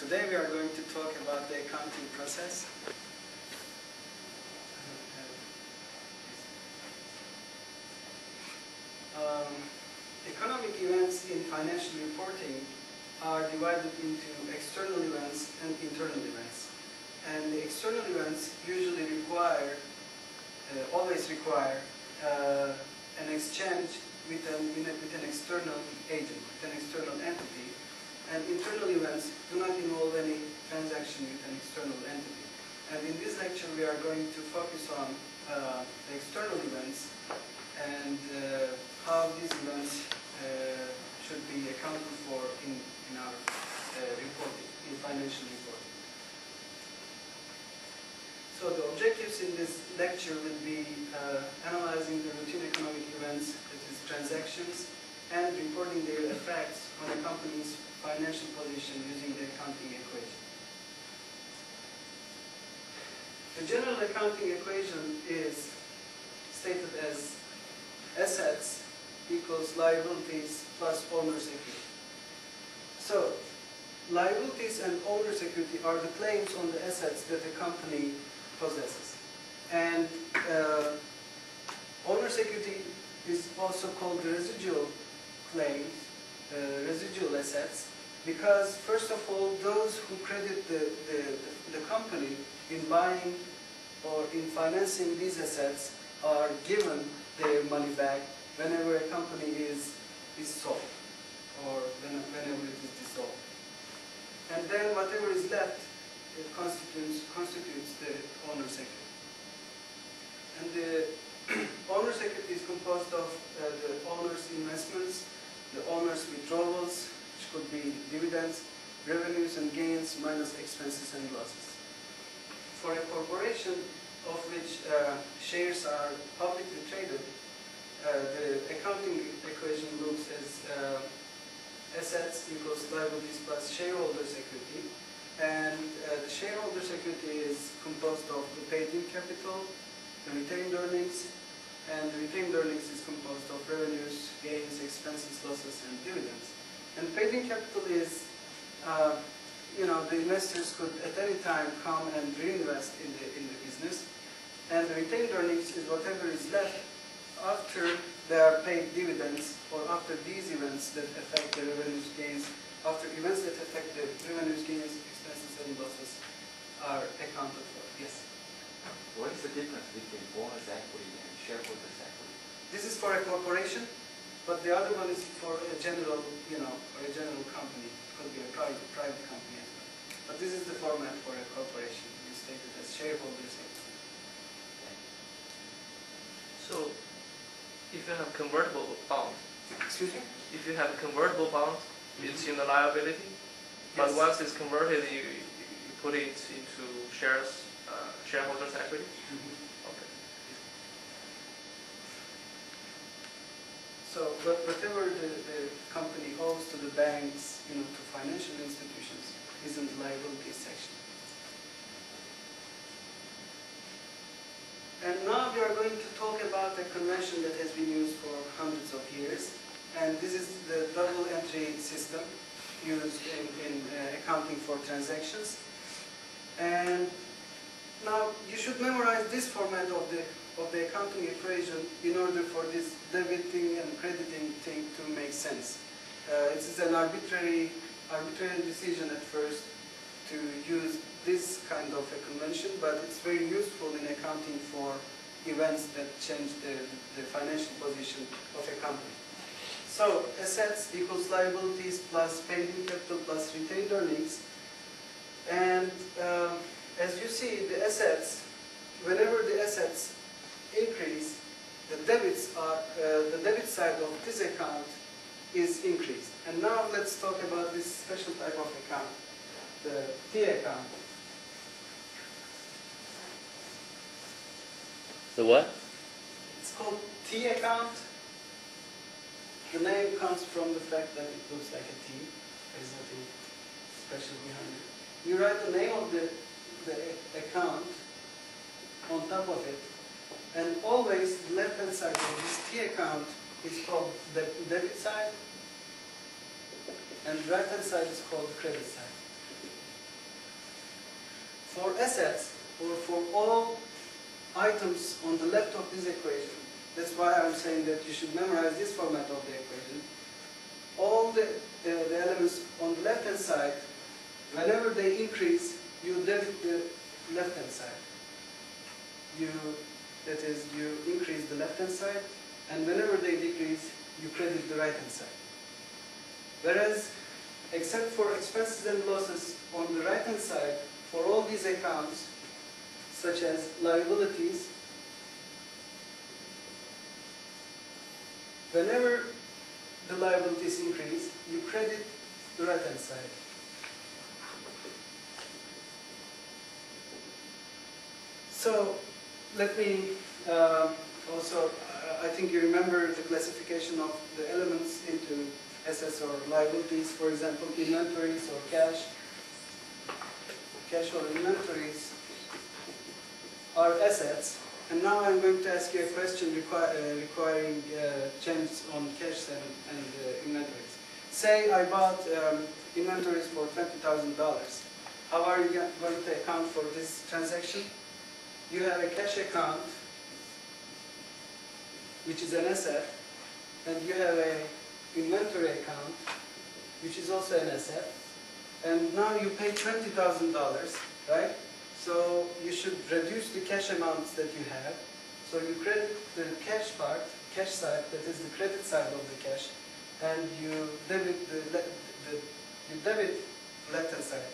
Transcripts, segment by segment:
Today we are going to talk about the accounting process. Economic events in financial reporting are divided into external events and internal events. And the external events usually always require an exchange with an external agent, with an external entity. And internal events do not involve any transaction with an external entity. And in this lecture we are going to focus on the external events and how these events should be accounted for in our reporting, in financial reporting. So the objectives in this lecture will be analyzing the routine economic events, that is transactions, and reporting their effects on a company's financial position using the accounting equation. The general accounting equation is stated as assets equals liabilities plus owner's equity. So, liabilities and owner's equity are the claims on the assets that the company possesses. And owner's equity is also called the residual claims, residual assets, because first of all, those who credit the company in buying or in financing these assets are given their money back whenever a company is sold or whenever it is dissolved. And then whatever is left, it constitutes the owner's equity. And the owner's equity is composed of the owner's investments, the owner's withdrawals, which could be dividends, revenues and gains minus expenses and losses. For a corporation of which shares are publicly traded, the accounting equation looks as assets equals liabilities plus shareholders' equity. And the shareholders' equity is composed of the paid-in capital, the retained earnings, and the retained earnings is composed of revenues, gains, expenses, losses, and dividends. And paid-in capital is, the investors could at any time come and reinvest in the business. And the retained earnings is whatever is left after they are paid dividends, or after these events that affect the revenues, gains, after events that affect the revenues, gains, expenses, and losses are accounted for. Yes? What is the difference between owner's equity and shareholder's equity? This is for a corporation, but the other one is for a general, or a general company. It could be a private company as well. But this is the format for a corporation. It is stated as shareholders' equity. So, if you have convertible bond, excuse me? If you have a convertible bond, it's in the liability, but Yes. once it's converted, you put it into shares, shareholders' equity. Okay. So, whatever the company owes to the banks, to financial institutions, is in the liabilities section. And now we are going to talk about a convention that has been used for hundreds of years. And this is the double entry system used in accounting for transactions. And now you should memorize this format of the accounting equation in order for this debiting and crediting thing to make sense. It is an arbitrary decision at first to use this kind of a convention, but it's very useful in accounting for events that change the financial position of a company. So, assets equals liabilities plus paid-in capital plus retained earnings. And as you see, the assets, whenever the assets increase, the debit side of this account is increased. And now let's talk about this special type of account, the T account. The what? It's called T account. The name comes from the fact that it looks like a T. There's nothing special behind it. You write the name of the account on top of it, and always the left-hand side of this T account is called the debit side, and the right-hand side is called the credit side. for assets, or for all items on the left of this equation, that's why I'm saying that you should memorize this format of the equation. All the elements on the left-hand side, whenever they increase, you debit the left-hand side. That is, you increase the left-hand side, and whenever they decrease, you credit the right-hand side. Whereas, except for expenses and losses on the right-hand side, for all these accounts, such as liabilities, whenever the liabilities increase, you credit the right-hand side. So, let me also, I think you remember the classification of the elements into assets or liabilities, for example, inventories or cash. Cash or inventories are assets. And now I'm going to ask you a question requiring changes on cash and inventories. Say I bought inventories for $20,000. How are you going to account for this transaction? You have a cash account, which is an asset, and you have an inventory account, which is also an asset. And now you pay $20,000, right? So you should reduce the cash amounts that you have. So you credit the cash part, cash side, that is the credit side of the cash, and you debit you debit left-hand side.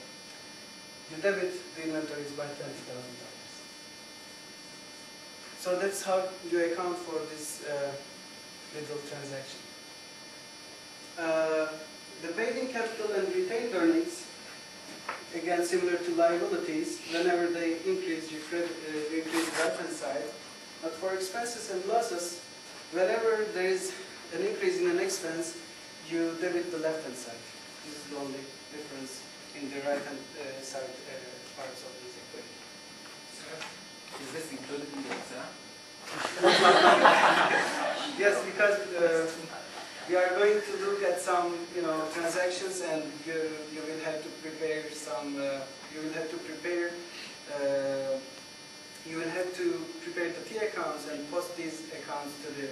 You debit the inventories by $20,000. So that's how you account for this little transaction. The paid-in capital and retained earnings, again similar to liabilities, whenever they increase, you increase the right-hand side. But for expenses and losses, whenever there is an increase in an expense, you debit the left-hand side. This is the only difference in the right-hand side parts of this equation. Is this included in the exam? Yes, because we are going to look at some, transactions, and you will have to prepare some. You will have to prepare. You will have to prepare the T accounts and post these accounts to the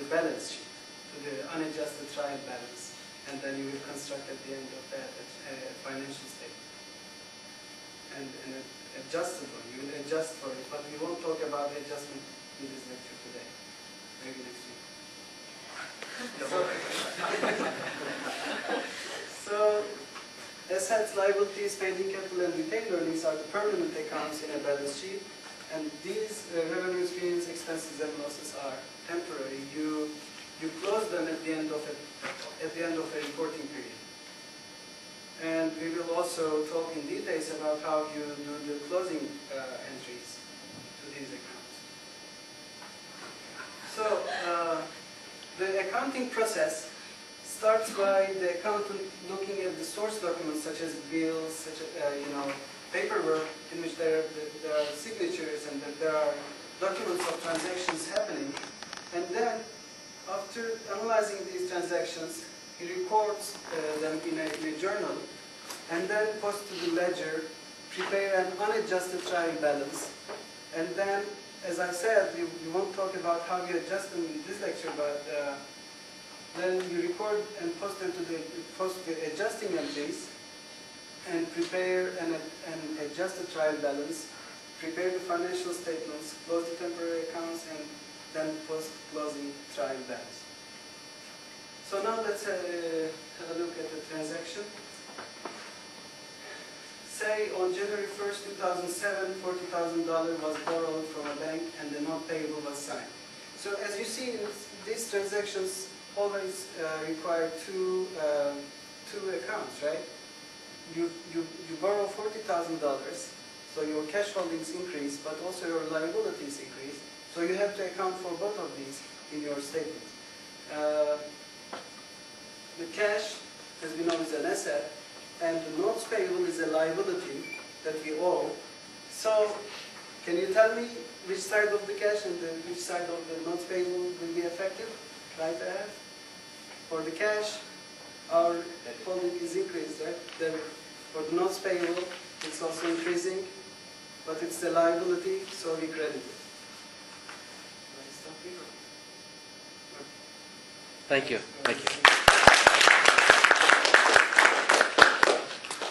balance sheet, to the unadjusted trial balance, and then you will construct at the end of that a financial statement. And an adjusted one, you will adjust for it, but we won't talk about adjustment in this lecture today. Maybe next week. So, assets, liabilities, paid-in capital, and retained earnings are the permanent accounts in a balance sheet, and these revenue streams, expenses, and losses are temporary. You close them at the end of a reporting period. And we will also talk in details about how you do the closing entries to these accounts. So, the accounting process starts by the accountant looking at the source documents, such as bills, such as paperwork in which there are signatures and that there are documents of transactions happening. And then, after analyzing these transactions, he records them in a journal, and then posts to the ledger, prepare an unadjusted trial balance, and then, as I said, we won't talk about how you adjust them in this lecture, but then you record and post them to the adjusting entries, and prepare an adjusted trial balance, prepare the financial statements, close the temporary accounts, and then post closing trial balance. So now let's have a look at the transaction. Say on January 1st, 2007, $40,000 was borrowed from a bank and the note payable was signed. So as you see, these transactions always require two accounts, right? You borrow $40,000, so your cash holdings increase, but also your liabilities increase. So you have to account for both of these in your statement. The cash, as we know, is an asset, and the notes payable is a liability that we owe. So, can you tell me which side of the cash and which side of the notes payable will be affected? Right ahead. For the cash, our holding is increased, right? For the notes payable, it's also increasing. but it's the liability, so we credit it. Thank you. Thank you.